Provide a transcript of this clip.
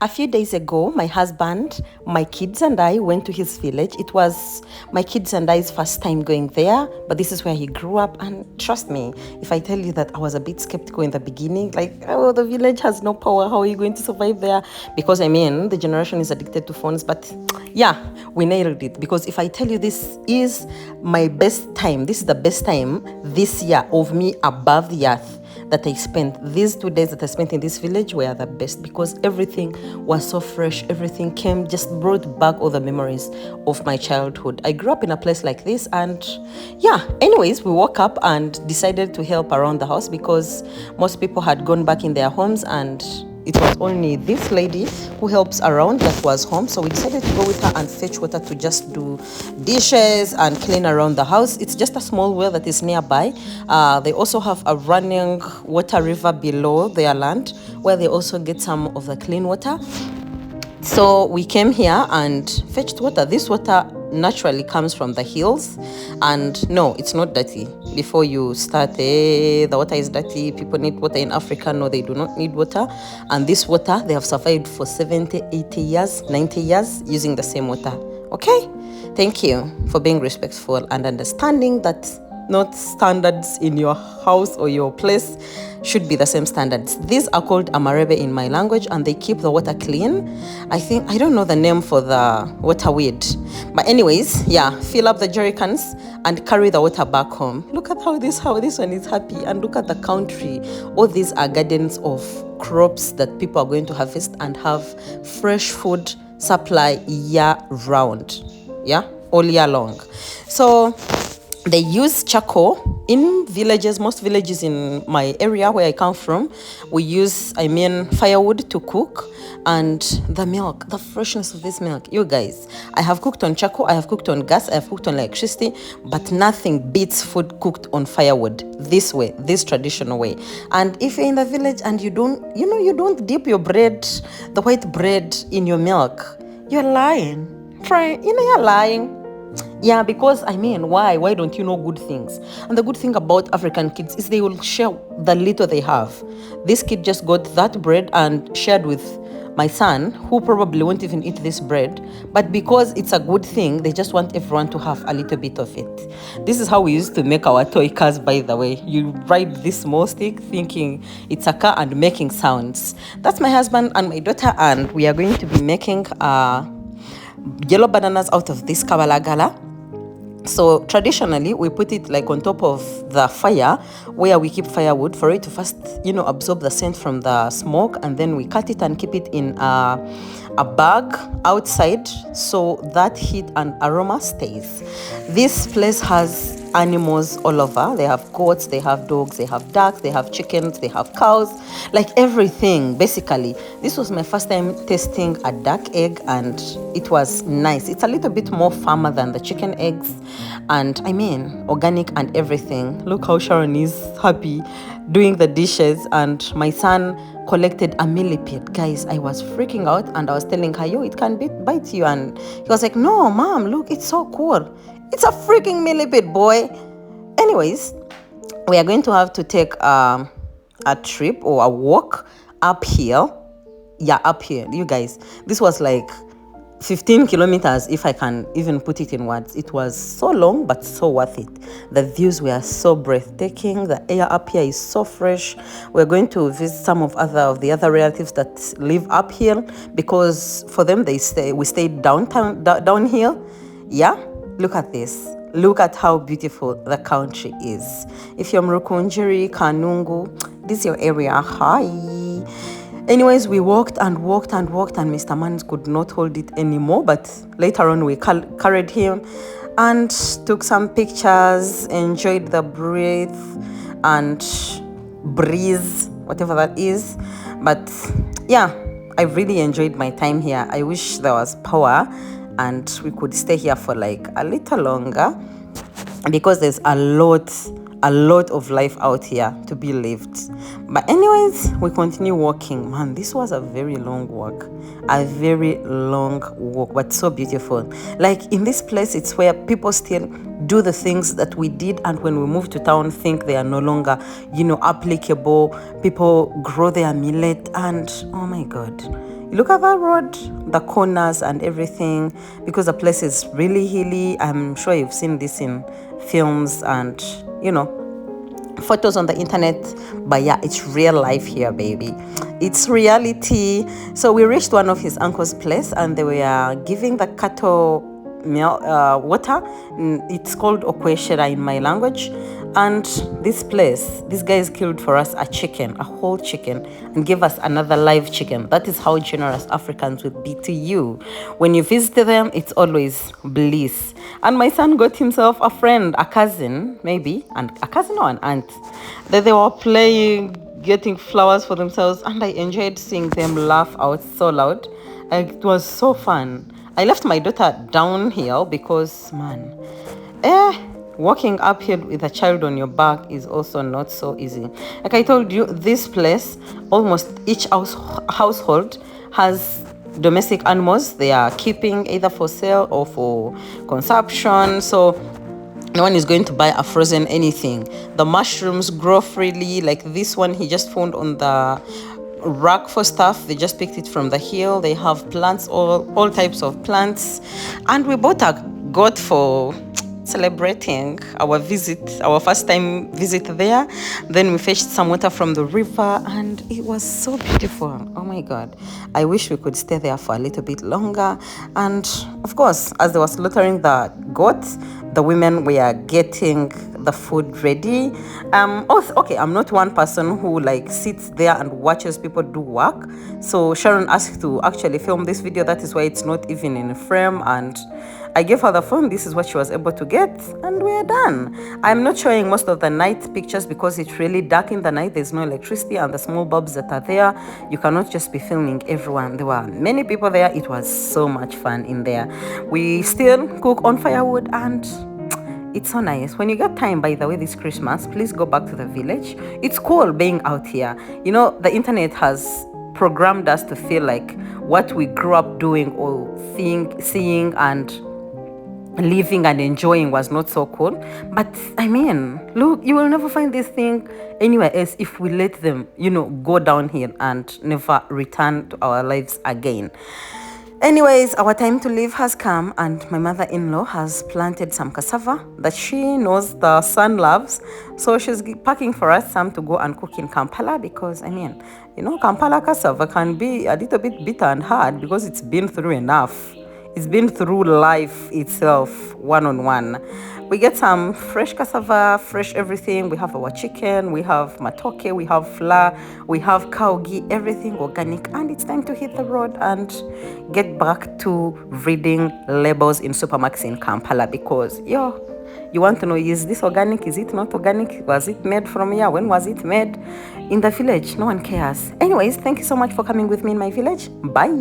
A few days ago, my husband, my kids, and I went to his village. It was my kids and I's first time going there, but this is where he grew up. And trust me, if I tell you that I was a bit skeptical in the beginning, like, oh, the village has no power. How are you going to survive there? Because I mean, the generation is addicted to phones. But yeah, we nailed it. Because if I tell you this is my best time, this is the best time this year of me above the earth that I spent. These 2 days that I spent in this village were the best because everything was so fresh. Everything just brought back all the memories of my childhood. I grew up in a place like this, and yeah, anyways, we woke up and decided to help around the house because most people had gone back in their homes, and it was only this lady who helps around that was home. So we decided to go with her and fetch water to just do dishes and clean around the house. It's just a small well that is nearby. They also have a running water river below their land where they also get some of the clean water. So we came here and fetched water. This water naturally comes from the hills, and no, it's not dirty. Before you start, the water is dirty, people need water in Africa. No, they do not need water. And this water, they have survived for 70, 80 years, 90 years using the same water. Okay? Thank you for being respectful and understanding that not standards in your house or your place should be the same standards. These are called amarebe in my language, and they keep the water clean. I don't know the name for the water weed. But anyways, yeah, fill up the jerry cans and carry the water back home. Look at how this one is happy, and look at the country. All these are gardens of crops that people are going to harvest and have fresh food supply year round. Yeah, all year long. So they use charcoal in villages. Most villages in my area where I come from, we use firewood to cook. And the milk, the freshness of this milk, you guys, I have cooked on charcoal, I have cooked on gas, I have cooked on electricity, but nothing beats food cooked on firewood this way, this traditional way. And if you're in the village and you don't dip your bread, the white bread, in your milk, you're lying. You're lying. Yeah, because why? Why don't you know good things? And the good thing about African kids is they will share the little they have. This kid just got that bread and shared with my son, who probably won't even eat this bread. But because it's a good thing, they just want everyone to have a little bit of it. This is how we used to make our toy cars, by the way. You ride this small stick thinking it's a car and making sounds. That's my husband and my daughter, and we are going to be making yellow bananas out of this kabalagala. So traditionally, we put it like on top of the fire where we keep firewood for it to first, absorb the scent from the smoke, and then we cut it and keep it in a bag outside so that heat and aroma stays. This place has animals all over. They have goats, they have dogs, they have ducks, they have chickens, they have cows, like everything basically. This was my first time tasting a duck egg, and it was nice. It's a little bit more firmer than the chicken eggs, and organic and everything. Look how Sharon is happy doing the dishes, and my son collected a millipede. Guys, I was freaking out, and I was telling her, it can bite you, and he was like, no mom, look, it's so cool. It's a freaking millipede, boy. Anyways, we are going to have to take a trip or a walk uphill. Yeah, uphill. You guys, this was like 15 kilometers, if I can even put it in words. It was so long, but so worth it. The views were so breathtaking. The air up here is so fresh. We're going to visit some of the other relatives that live up here, because for them, we stayed downhill. Yeah, look at this. Look at how beautiful the country is. If you're Mrukunjiri, Kanungu, this is your area. Hi. Anyways, we walked and Mr. Mans could not hold it anymore, but later on we carried him and took some pictures, enjoyed the breeze, whatever that is. But yeah, I really enjoyed my time here. I wish there was power and we could stay here for like a little longer, because there's a lot of life out here to be lived. But anyways, we continue walking. Man, this was a very long walk, but so beautiful. Like in this place, it's where people still do the things that we did, and when we move to town, think they are no longer, applicable. People grow their millet, and oh my God, Look at that road, the corners and everything, because the place is really hilly. I'm sure you've seen this in films and, photos on the internet, but yeah, it's real life here, baby. It's reality. So we reached one of his uncle's place, and they were giving the cattle water. It's called okweshera in my language. And this guys killed for us a whole chicken, and gave us another live chicken. That is how generous Africans would be to you. When you visit them, it's always bliss. And my son got himself a friend, a cousin, maybe, and a cousin or an aunt. They were playing, getting flowers for themselves, and I enjoyed seeing them laugh out so loud. It was so fun. I left my daughter downhill because, man, walking uphill with a child on your back is also not so easy. Like I told you, this place, almost each household has domestic animals they are keeping either for sale or for consumption. So no one is going to buy a frozen anything. The mushrooms grow freely. Like this one he just found on the rack for stuff. They just picked it from the hill. They have plants, all types of plants. And we bought a goat for celebrating our first time visit there. Then we fetched some water from the river, and it was so beautiful. Oh my god, I wish we could stay there for a little bit longer. And of course, as they were slaughtering the goat, the women were getting the food ready. Also, okay, I'm not one person who like sits there and watches people do work. So Sharon asked to actually film this video. That is why it's not even in frame, and I gave her the phone. This is what she was able to get, and we're done. I'm not showing most of the night pictures because it's really dark in the night. There's no electricity, and the small bulbs that are there, you cannot just be filming everyone. There were many people there. It was so much fun in there. We still cook on firewood, and it's so nice. When you get time, by the way, this Christmas, please go back to the village. It's cool being out here. The internet has programmed us to feel like what we grew up doing or seeing and living and enjoying was not so cool. But I mean, look, you will never find this thing anywhere else if we let them, go downhill and never return to our lives again. Anyways, our time to leave has come, and my mother-in-law has planted some cassava that she knows the son loves. So she's packing for us some to go and cook in Kampala, because Kampala cassava can be a little bit bitter and hard because it's been through enough. It's been through life itself, one-on-one. We get some fresh cassava, fresh everything. We have our chicken, we have matoke, we have flour, we have kaugi, everything organic. And it's time to hit the road and get back to reading labels in supermarkets in Kampala, because, you want to know, is this organic? Is it not organic? Was it made from here? When was it made? In the village, no one cares. Anyways, thank you so much for coming with me in my village. Bye.